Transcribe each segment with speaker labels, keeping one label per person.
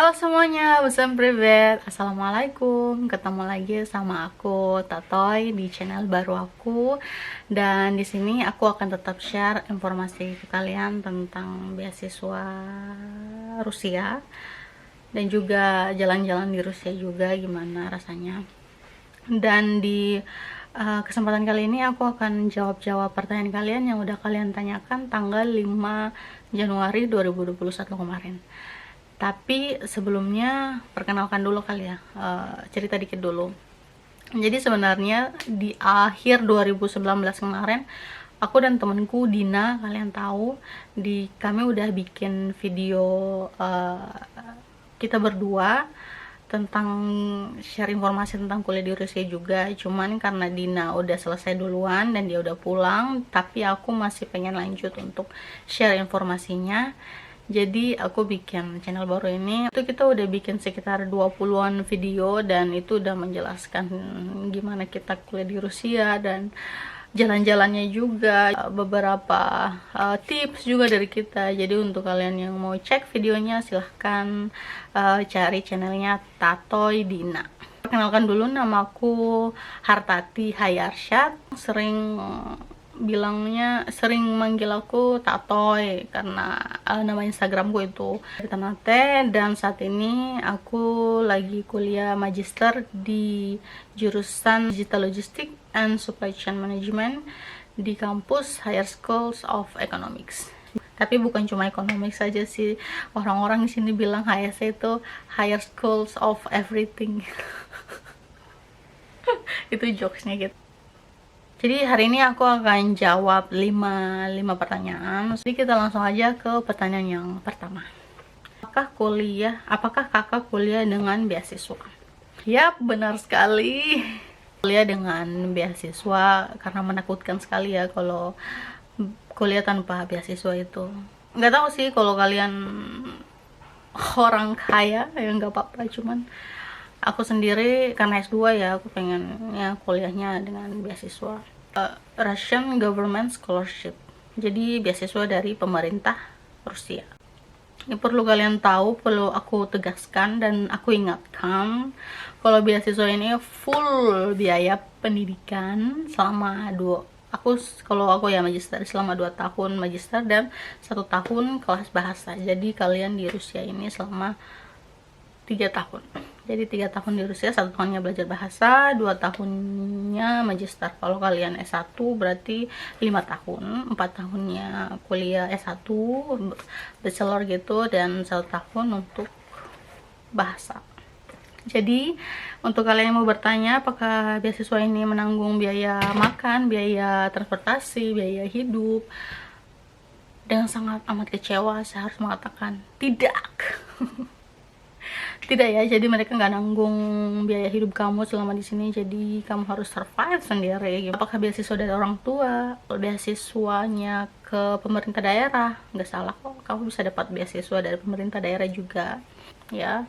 Speaker 1: Halo semuanya, Busam Privet. Assalamualaikum. Ketemu lagi sama aku Tatoy di channel baru aku. Dan di sini aku akan tetap share informasi ke kalian tentang beasiswa Rusia dan juga jalan-jalan di Rusia juga gimana rasanya. Dan di kesempatan kali ini aku akan jawab-jawab pertanyaan kalian yang udah kalian tanyakan tanggal 5 Januari 2021 kemarin. Tapi sebelumnya perkenalkan dulu kali ya, cerita dikit dulu. Jadi sebenarnya di akhir 2019 kemarin, aku dan temenku Dina, kalian tahu, kami udah bikin video kita berdua tentang share informasi tentang kuliah di Rusia juga. Cuman karena Dina udah selesai duluan dan dia udah pulang, tapi aku masih pengen lanjut untuk share informasinya. Jadi aku bikin channel baru ini. Itu kita udah bikin sekitar 20-an video dan itu udah menjelaskan gimana kita kuliah di Rusia dan jalan-jalannya juga, beberapa tips juga dari kita. Jadi untuk kalian yang mau cek videonya silahkan cari channelnya Tatoy Dina. Perkenalkan dulu, namaku Hartati Hayarsyad. Sering manggil aku Tatoy karena nama Instagramku itu Tanate. Dan saat ini aku lagi kuliah magister di jurusan Digital Logistics and Supply Chain Management di kampus Higher Schools of Economics. Tapi bukan cuma economics saja sih, orang-orang di sini bilang HSE itu Higher Schools of Everything. Itu jokesnya gitu. Jadi hari ini aku akan jawab 5 pertanyaan. Jadi kita langsung aja ke pertanyaan yang pertama. Apakah kakak kuliah dengan beasiswa? Yap, benar sekali. Kuliah dengan beasiswa karena menakutkan sekali ya kalau kuliah tanpa beasiswa itu. Nggak tahu sih kalau kalian orang kaya ya nggak apa-apa, cuman aku sendiri karena S2 ya, aku pengennya kuliahnya dengan beasiswa. Russian Government Scholarship, jadi beasiswa dari pemerintah Rusia. Ini perlu kalian tahu, perlu aku tegaskan dan aku ingatkan kalau beasiswa ini full biaya pendidikan selama kalau aku ya magister, selama 2 tahun magister dan 1 tahun kelas bahasa. Jadi kalian di Rusia ini selama 3 tahun. Jadi 3 tahun di Rusia, 1 tahunnya belajar bahasa, 2 tahunnya magister. Kalau kalian S1 berarti 5 tahun, 4 tahunnya kuliah S1 bachelor gitu, dan 1 tahun untuk bahasa. Jadi untuk kalian yang mau bertanya apakah beasiswa ini menanggung biaya makan, biaya transportasi, biaya hidup, dengan sangat amat kecewa saya harus mengatakan tidak. Tidak ya, jadi mereka nggak nanggung biaya hidup kamu selama di sini, jadi kamu harus survive sendiri. Apakah beasiswa dari orang tua? Kalau beasiswanya ke pemerintah daerah, nggak salah kok, kamu bisa dapat beasiswa dari pemerintah daerah juga ya.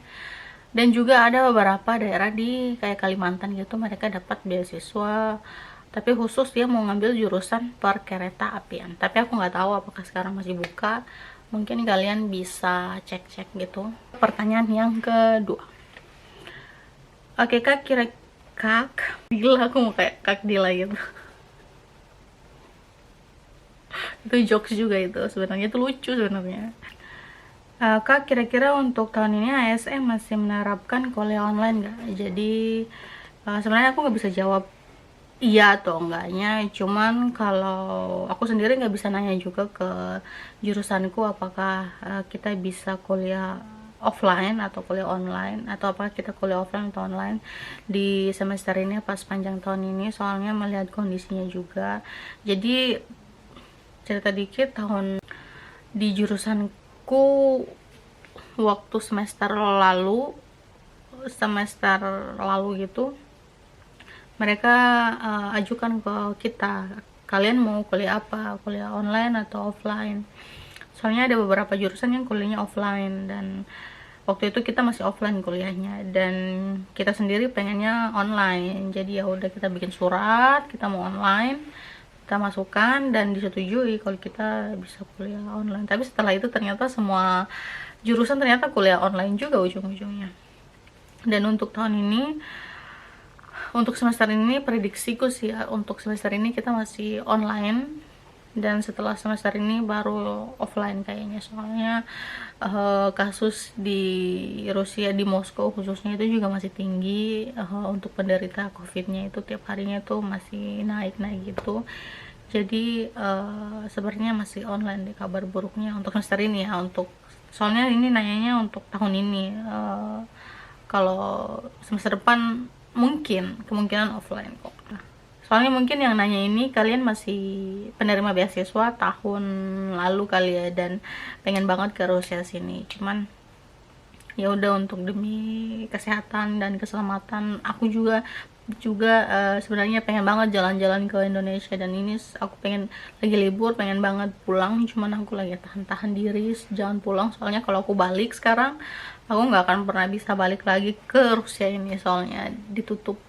Speaker 1: Dan juga ada beberapa daerah di kayak Kalimantan gitu, mereka dapat beasiswa tapi khusus dia mau ngambil jurusan perkereta apian. Tapi aku nggak tahu apakah sekarang masih buka, mungkin kalian bisa cek-cek gitu. Pertanyaan yang kedua, oke kak, gila aku mau kayak Kak Dila gitu. Itu jokes juga, itu sebenarnya itu lucu sebenarnya. Kak, kira-kira untuk tahun ini ASM masih menerapkan kuliah online nggak? Jadi sebenarnya aku nggak bisa jawab iya atau enggaknya, cuman kalau aku sendiri nggak bisa nanya juga ke jurusanku apakah kita bisa kuliah offline atau kuliah online, atau apakah kita kuliah offline atau online di semester ini pas panjang tahun ini, soalnya melihat kondisinya juga. Jadi cerita dikit, di jurusanku waktu semester lalu gitu, mereka ajukan ke kita, kalian mau kuliah apa, kuliah online atau offline. Soalnya ada beberapa jurusan yang kuliahnya offline dan waktu itu kita masih offline kuliahnya, dan kita sendiri pengennya online. Jadi ya udah, kita bikin surat kita mau online, kita masukkan dan disetujui kalau kita bisa kuliah online. Tapi setelah itu ternyata semua jurusan ternyata kuliah online juga ujung-ujungnya. Dan untuk tahun ini, untuk semester ini prediksiku sih ya, untuk semester ini kita masih online, dan setelah semester ini baru offline kayaknya. Soalnya kasus di Rusia, di Moskow khususnya itu juga masih tinggi. Untuk penderita COVID-nya itu tiap harinya tuh masih naik-naik gitu. Jadi sebenarnya masih online deh kabar buruknya untuk semester ini ya. Untuk soalnya ini nanyanya untuk tahun ini. Kalau semester depan mungkin kemungkinan offline kok. Soalnya mungkin yang nanya ini kalian masih penerima beasiswa tahun lalu kali ya, dan pengen banget ke Rusia sini. Cuman ya udah, untuk demi kesehatan dan keselamatan aku juga sebenarnya pengen banget jalan-jalan ke Indonesia, dan ini aku pengen lagi libur, pengen banget pulang. Cuman aku lagi tahan-tahan diri jangan pulang, soalnya kalau aku balik sekarang aku nggak akan pernah bisa balik lagi ke Rusia ini, soalnya ditutup.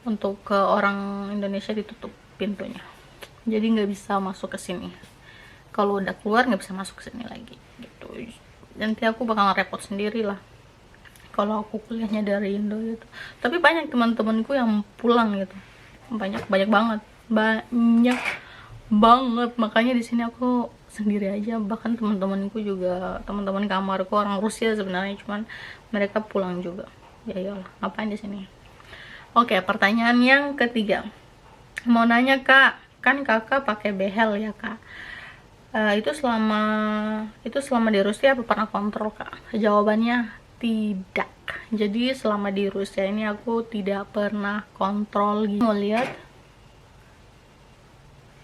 Speaker 1: Untuk ke orang Indonesia ditutup pintunya, jadi nggak bisa masuk ke sini. Kalau udah keluar nggak bisa masuk ke sini lagi gitu. Nanti aku bakal repot sendiri lah kalau aku kuliahnya dari Indo gitu. Tapi banyak teman-temanku yang pulang gitu, banyak banget, makanya di sini aku sendiri aja. Bahkan teman-temanku juga, teman-teman kamarku orang Rusia sebenarnya, cuman mereka pulang juga. Ya iyalah, ngapain di sini. Oke, pertanyaan yang ketiga, mau nanya kak, kan kakak pakai behel ya kak, itu selama di Rusia apa pernah kontrol kak? Jawabannya tidak. Jadi selama di Rusia ini aku tidak pernah kontrol gigi. Mau lihat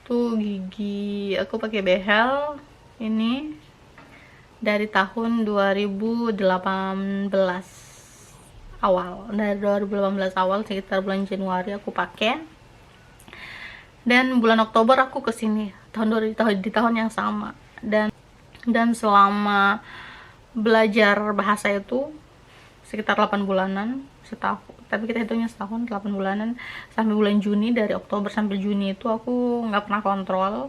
Speaker 1: tuh gigi aku pakai behel ini dari tahun 2018 awal. Dari 2018 awal, sekitar bulan Januari aku pakai, dan bulan Oktober aku kesini di tahun yang sama. Dan selama belajar bahasa itu sekitar 8 bulanan, setahun, tapi kita hitungnya setahun, 8 bulanan, sampai bulan Juni. Dari Oktober sampai Juni itu aku nggak pernah kontrol.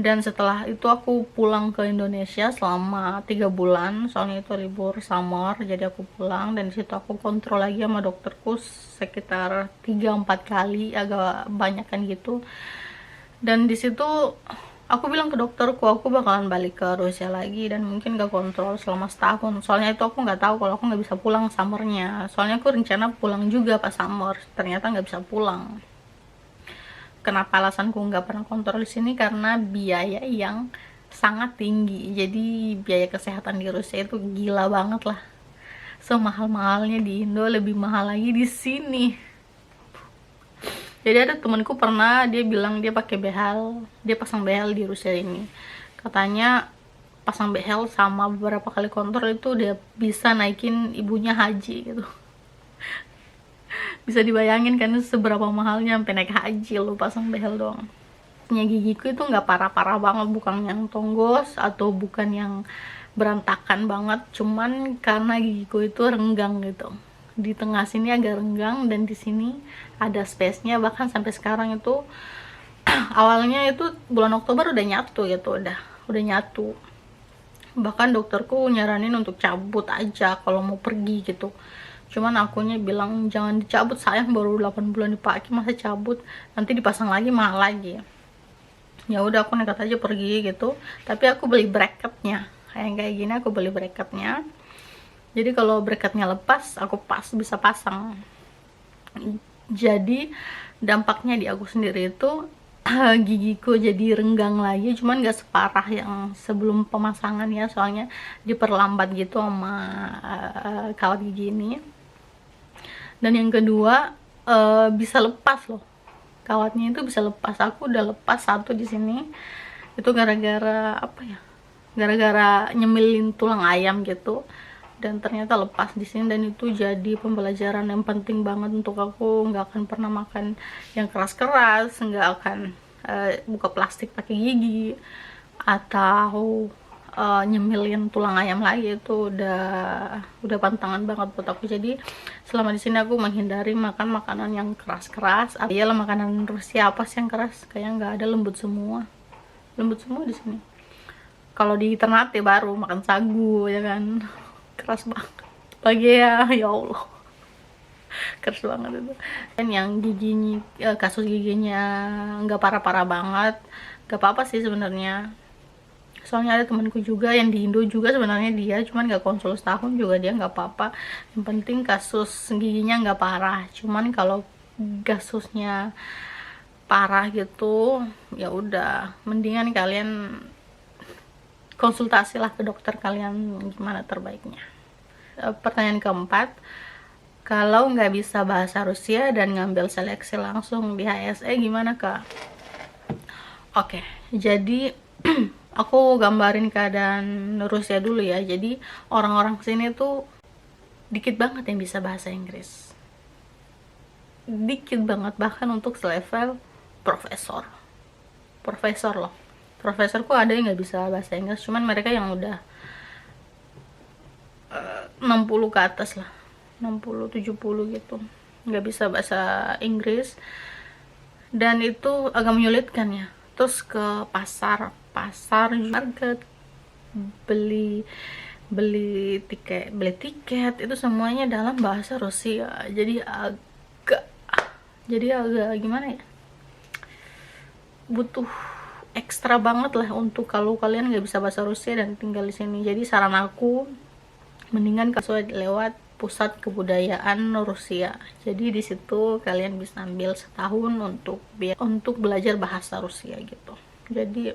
Speaker 1: Dan setelah itu aku pulang ke Indonesia selama 3 bulan, soalnya itu libur summer, jadi aku pulang. Dan disitu aku kontrol lagi sama dokterku sekitar 3-4 kali, agak banyak kan gitu. Dan disitu aku bilang ke dokterku aku bakalan balik ke Rusia lagi, dan mungkin gak kontrol selama setahun. Soalnya itu aku nggak tahu kalau aku nggak bisa pulang summernya, soalnya aku rencana pulang juga pas summer, ternyata nggak bisa pulang. Kenapa alasanku nggak pernah kontrol di sini? Karena biaya yang sangat tinggi. Jadi biaya kesehatan di Rusia itu gila banget lah. Semahal-mahalnya di Indo, lebih mahal lagi di sini. Jadi ada temanku pernah, dia bilang dia pakai behel, dia pasang behel di Rusia ini. Katanya pasang behel sama beberapa kali kontrol itu dia bisa naikin ibunya haji gitu. Bisa dibayangin kan seberapa mahalnya sampai naik haji lo pasang behel doang. Gigiku itu nggak parah-parah banget, bukan yang tonggos atau bukan yang berantakan banget, cuman karena gigiku itu renggang gitu. Di tengah sini agak renggang, dan di sini ada space-nya. Bahkan sampai sekarang itu awalnya itu bulan Oktober udah nyatu gitu, udah nyatu. Bahkan dokterku nyaranin untuk cabut aja kalau mau pergi gitu. Cuman akunya bilang jangan dicabut, sayang baru 8 bulan dipakai, masa cabut, nanti dipasang lagi mahal lagi. Ya udah aku nekat aja pergi gitu. Tapi aku beli bracketnya, kayak gini aku beli bracketnya. Jadi kalau bracketnya lepas aku bisa pasang. Jadi dampaknya di aku sendiri itu gigiku jadi renggang lagi, cuman gak separah yang sebelum pemasangan ya, soalnya diperlambat gitu sama kawat gigi ini. Dan yang kedua, bisa lepas loh, kawatnya itu bisa lepas. Aku udah lepas satu di sini, itu gara-gara apa ya, gara-gara nyemilin tulang ayam gitu, dan ternyata lepas di sini. Dan itu jadi pembelajaran yang penting banget untuk aku. Nggak akan pernah makan yang keras-keras, nggak akan buka plastik pakai gigi, atau nyemilin tulang ayam lagi. Itu udah pantangan banget buat aku. Jadi selama di sini aku menghindari makan makanan yang keras-keras. Iyalah, makanan Rusia apa sih yang keras? Kayak nggak ada, lembut semua di sini. kalau di Ternate baru makan sagu ya kan, keras banget lagi ya, ya Allah, keras banget itu. Dan yang giginya, kasus giginya nggak parah-parah banget, nggak apa-apa sih sebenarnya. Soalnya ada temanku juga yang di Indo juga, sebenarnya dia cuman nggak konsul setahun juga dia nggak apa-apa. Yang penting kasus giginya nggak parah. Cuman kalau kasusnya parah gitu, ya udah mendingan kalian konsultasilah ke dokter kalian gimana terbaiknya. Pertanyaan keempat, kalau nggak bisa bahasa Rusia dan ngambil seleksi langsung di HSE gimana kak? Oke, jadi aku gambarin keadaan Rusia dulu ya. Jadi orang-orang sini tuh dikit banget yang bisa bahasa Inggris, dikit banget, bahkan untuk selevel profesor loh. Profesorku ada yang nggak bisa bahasa Inggris, cuman mereka yang udah 60 ke atas lah, 60 70 gitu, nggak bisa bahasa Inggris, dan itu agak menyulitkan ya. Terus ke pasar market, beli tiket itu semuanya dalam bahasa Rusia. Jadi agak gimana ya, butuh ekstra banget lah untuk kalau kalian nggak bisa bahasa Rusia dan tinggal di sini. Jadi saran aku, mendingan kalian lewat pusat kebudayaan Rusia. Jadi di situ kalian bisa ambil setahun untuk belajar bahasa Rusia gitu. Jadi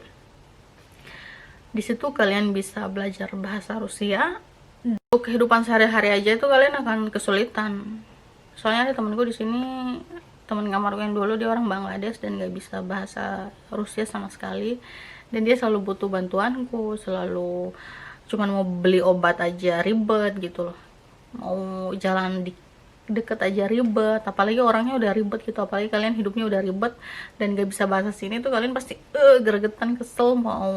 Speaker 1: di situ kalian bisa belajar bahasa Rusia. Untuk kehidupan sehari-hari aja itu kalian akan kesulitan. Soalnya ada temenku di sini, teman kamarku yang dulu, dia orang Bangladesh dan nggak bisa bahasa Rusia sama sekali, dan dia selalu butuh bantuanku, selalu cuman mau beli obat aja ribet gitu loh, mau jalan deket aja ribet, apalagi orangnya udah ribet gitu, apalagi kalian hidupnya udah ribet dan nggak bisa bahasa sini tuh kalian pasti gregetan, kesel, mau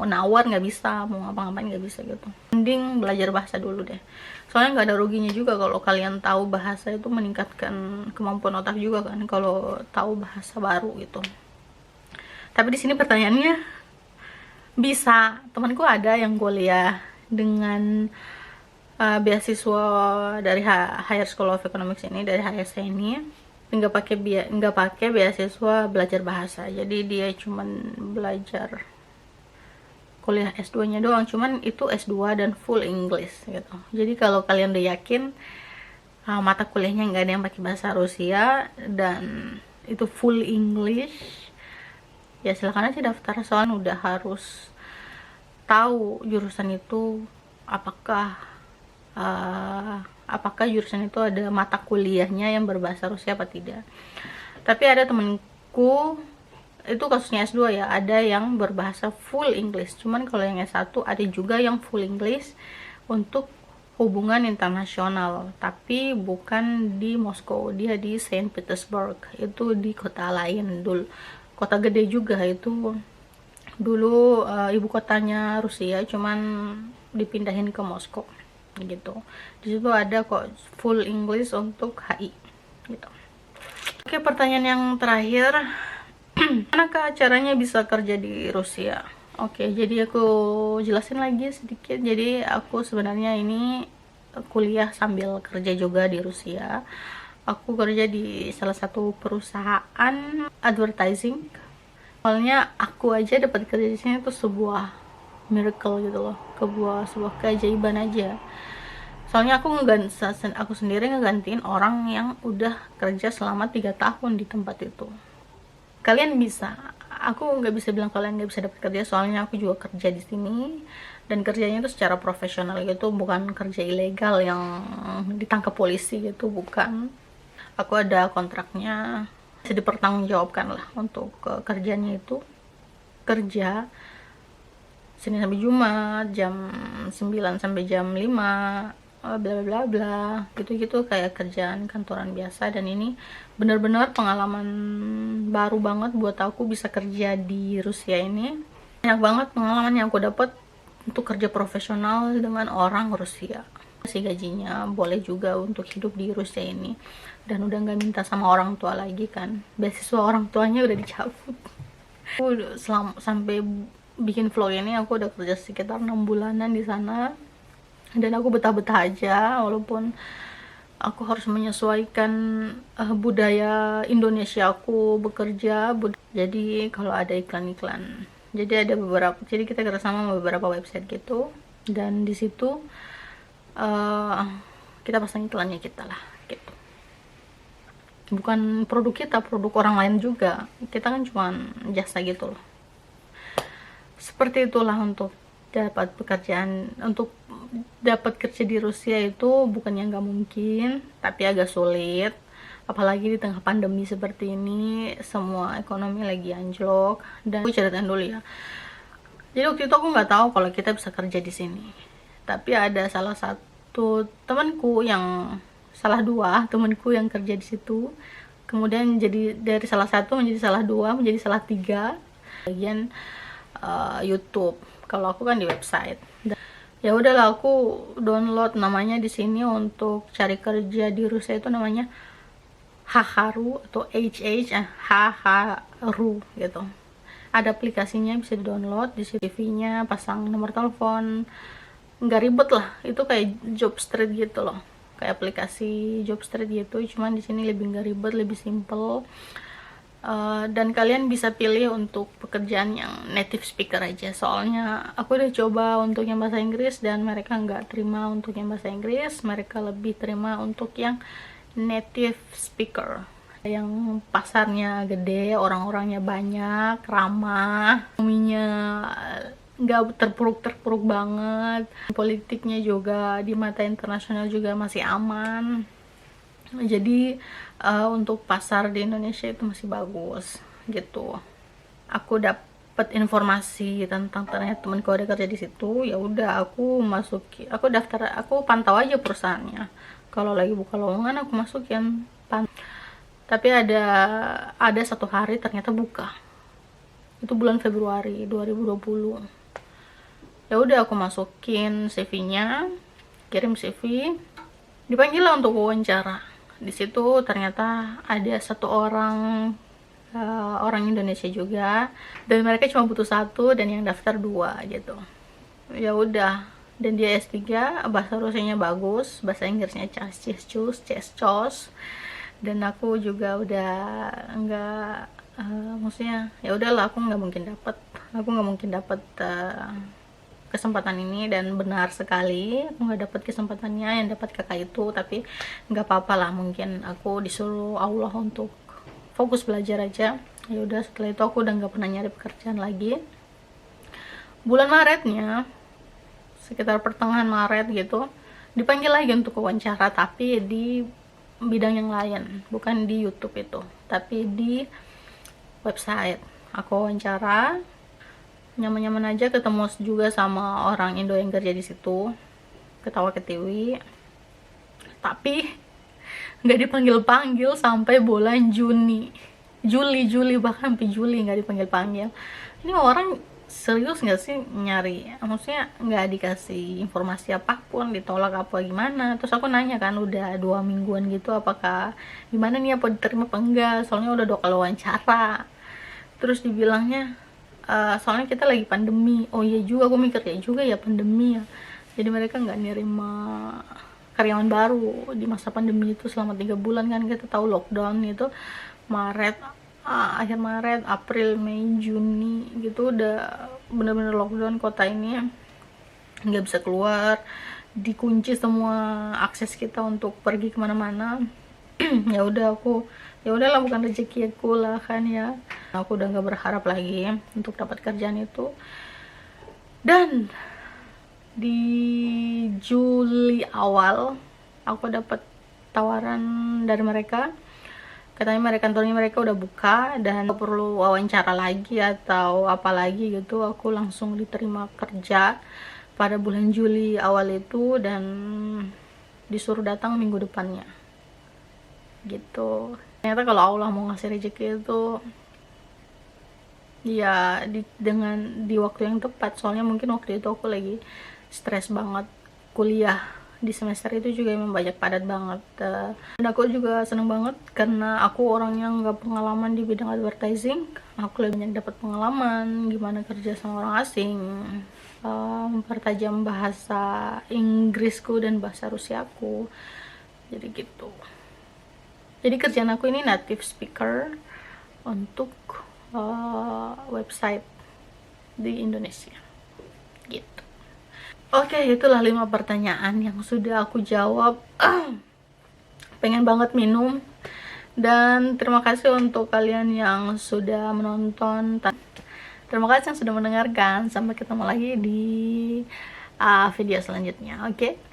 Speaker 1: nawar nggak bisa, mau ngapa-ngapain nggak bisa gitu. Mending belajar bahasa dulu deh, soalnya nggak ada ruginya juga kalau kalian tahu bahasa, itu meningkatkan kemampuan otak juga kan kalau tahu bahasa baru gitu. Tapi di sini pertanyaannya, bisa, temanku ada yang kuliah dengan beasiswa dari Higher School of Economics ini, dari HSE ini, nggak pakai beasiswa belajar bahasa. Jadi dia cuman belajar kuliah S2-nya doang, cuman itu S2 dan full English gitu. Jadi kalau kalian udah yakin mata kuliahnya nggak ada yang pakai bahasa Rusia dan itu full English, ya silakan aja daftar. Soalnya udah harus tahu jurusan itu apakah jurusan itu ada mata kuliahnya yang berbahasa Rusia apa tidak. Tapi ada temenku, itu kasusnya S2 ya, ada yang berbahasa full English, cuman kalau yang S1 ada juga yang full English untuk hubungan internasional, tapi bukan di Moskow, dia di Saint Petersburg, itu di kota lain dulu, kota gede juga itu dulu, ibu kotanya Rusia, cuman dipindahin ke Moskow gitu. Di situ ada kok full English untuk HI gitu. Oke, pertanyaan yang terakhir, manakah caranya bisa kerja di Rusia? Oke, jadi aku jelasin lagi sedikit. Jadi aku sebenarnya ini kuliah sambil kerja juga di Rusia. Aku kerja di salah satu perusahaan advertising. Soalnya aku aja dapat kerja di sini tuh sebuah miracle gitu loh, sebuah keajaiban aja. Soalnya aku sendiri ngegantiin orang yang udah kerja selama 3 tahun di tempat itu. Kalian bisa, aku nggak bisa bilang kalian nggak bisa dapat kerja, soalnya aku juga kerja di sini dan kerjanya itu secara profesional gitu, bukan kerja ilegal yang ditangkap polisi gitu, bukan. Aku ada kontraknya, bisa dipertanggungjawabkan lah untuk kerjanya itu. Kerja Senin sampai Jumat jam 9 sampai jam 5, bla bla bla gitu-gitu, kayak kerjaan kantoran biasa. Dan ini benar-benar pengalaman baru banget buat aku bisa kerja di Rusia ini. Banyak banget pengalaman yang aku dapat untuk kerja profesional dengan orang Rusia. Si gajinya boleh juga untuk hidup di Rusia ini, dan udah nggak minta sama orang tua lagi kan, beasiswa orang tuanya udah dicabut. Sampai bikin vlog ini aku udah kerja sekitar 6 bulanan di sana, dan aku betah-betah aja walaupun aku harus menyesuaikan budaya Indonesia aku bekerja. Jadi kalau ada iklan-iklan, jadi ada beberapa, jadi kita kerjasama sama beberapa website gitu, dan di situ kita pasang iklannya kita lah gitu. Bukan produk kita, produk orang lain juga, kita kan cuma jasa gitu loh. Seperti itulah untuk dapat pekerjaan, untuk dapat kerja di Rusia itu bukannya nggak mungkin, tapi agak sulit, apalagi di tengah pandemi seperti ini, semua ekonomi lagi anjlok. Dan aku ceritain dulu ya, jadi waktu itu aku nggak tahu kalau kita bisa kerja di sini, tapi ada salah satu temanku yang temanku yang kerja di situ, kemudian jadi dari salah satu menjadi salah dua menjadi salah tiga bagian YouTube. Kalau aku kan di website. Ya udahlah, aku download namanya di sini untuk cari kerja di Rusia itu namanya Haharu atau Haharu gitu. Ada aplikasinya, bisa di download, di CV-nya pasang nomor telepon, nggak ribet lah, itu kayak Jobstreet gitu loh, kayak aplikasi Jobstreet gitu, cuman di sini lebih nggak ribet, lebih simple. Dan kalian bisa pilih untuk pekerjaan yang native speaker aja, soalnya aku udah coba untuk yang bahasa Inggris dan mereka nggak terima untuk yang bahasa Inggris, mereka lebih terima untuk yang native speaker, yang pasarnya gede, orang-orangnya banyak, ramah, ekonominya nggak terpuruk banget, politiknya juga di mata internasional juga masih aman. Jadi untuk pasar di Indonesia itu masih bagus gitu. Aku dapat informasi tentang ternyata temanku ada kerja di situ, ya udah aku daftar, aku pantau aja perusahaannya, kalau lagi buka lowongan aku masukin. Tapi ada satu hari ternyata buka, itu bulan Februari 2020. Ya udah aku masukin CV-nya, kirim CV, dipanggil lah untuk wawancara. Di situ ternyata ada satu orang Indonesia juga, dan mereka cuma butuh satu dan yang daftar 2 gitu. Ya udah, dan dia S3, bahasa Rusianya bagus, bahasa Inggrisnya cus, dan aku juga udah enggak, maksudnya ya udahlah, aku nggak mungkin dapat kesempatan ini, dan benar sekali aku nggak dapat kesempatannya, yang dapat kakak itu. Tapi nggak apa-apa lah, mungkin aku disuruh Allah untuk fokus belajar aja. Ya udah, setelah itu aku udah nggak pernah nyari pekerjaan lagi. Bulan Maretnya, sekitar pertengahan Maret gitu, dipanggil lagi untuk wawancara, tapi di bidang yang lain, bukan di YouTube itu, tapi di website. Aku wawancara, nyaman-nyaman aja, ketemu juga sama orang Indo yang kerja di situ, ketawa ketiwi. Tapi nggak dipanggil-panggil sampai bulan Juli, bahkan sampai Juli nggak dipanggil-panggil. Ini orang serius nggak sih nyari? Maksudnya nggak dikasih informasi apapun, ditolak apa gimana. Terus aku nanya kan, udah 2 mingguan gitu, apakah gimana nih, apa diterima apa enggak, soalnya udah 2 kali wawancara. Terus dibilangnya soalnya kita lagi pandemi. Oh iya juga, aku mikir kayak juga ya, pandemi ya, jadi mereka nggak nerima karyawan baru di masa pandemi itu. Selama 3 bulan kan kita tahu lockdown itu, akhir Maret, April, Mei, Juni gitu, udah bener-bener lockdown kota ini, nggak bisa keluar, dikunci semua akses kita untuk pergi kemana-mana. Ya udahlah, bukan rezeki aku lah kan ya. Aku udah nggak berharap lagi untuk dapat kerjaan itu. Dan di Juli awal aku dapat tawaran dari mereka, katanya kantornya mereka udah buka dan gak perlu wawancara lagi atau apa lagi gitu. Aku langsung diterima kerja pada bulan Juli awal itu, dan disuruh datang minggu depannya gitu. Ternyata kalau Allah mau ngasih rezeki itu ya di waktu yang tepat. Soalnya mungkin waktu itu aku lagi stres banget kuliah di semester itu juga emang banyak padat banget. Dan aku juga seneng banget karena aku orang yang nggak pengalaman di bidang advertising. Aku lebih banyak dapat pengalaman gimana kerja sama orang asing, mempertajam bahasa Inggrisku dan bahasa Rusiaku. Jadi gitu. Jadi kerjaan aku ini native speaker untuk website di Indonesia gitu. Oke, itulah 5 pertanyaan yang sudah aku jawab. Pengen banget minum. Dan terima kasih untuk kalian yang sudah menonton. Terima kasih yang sudah mendengarkan. Sampai ketemu lagi di video selanjutnya. Oke.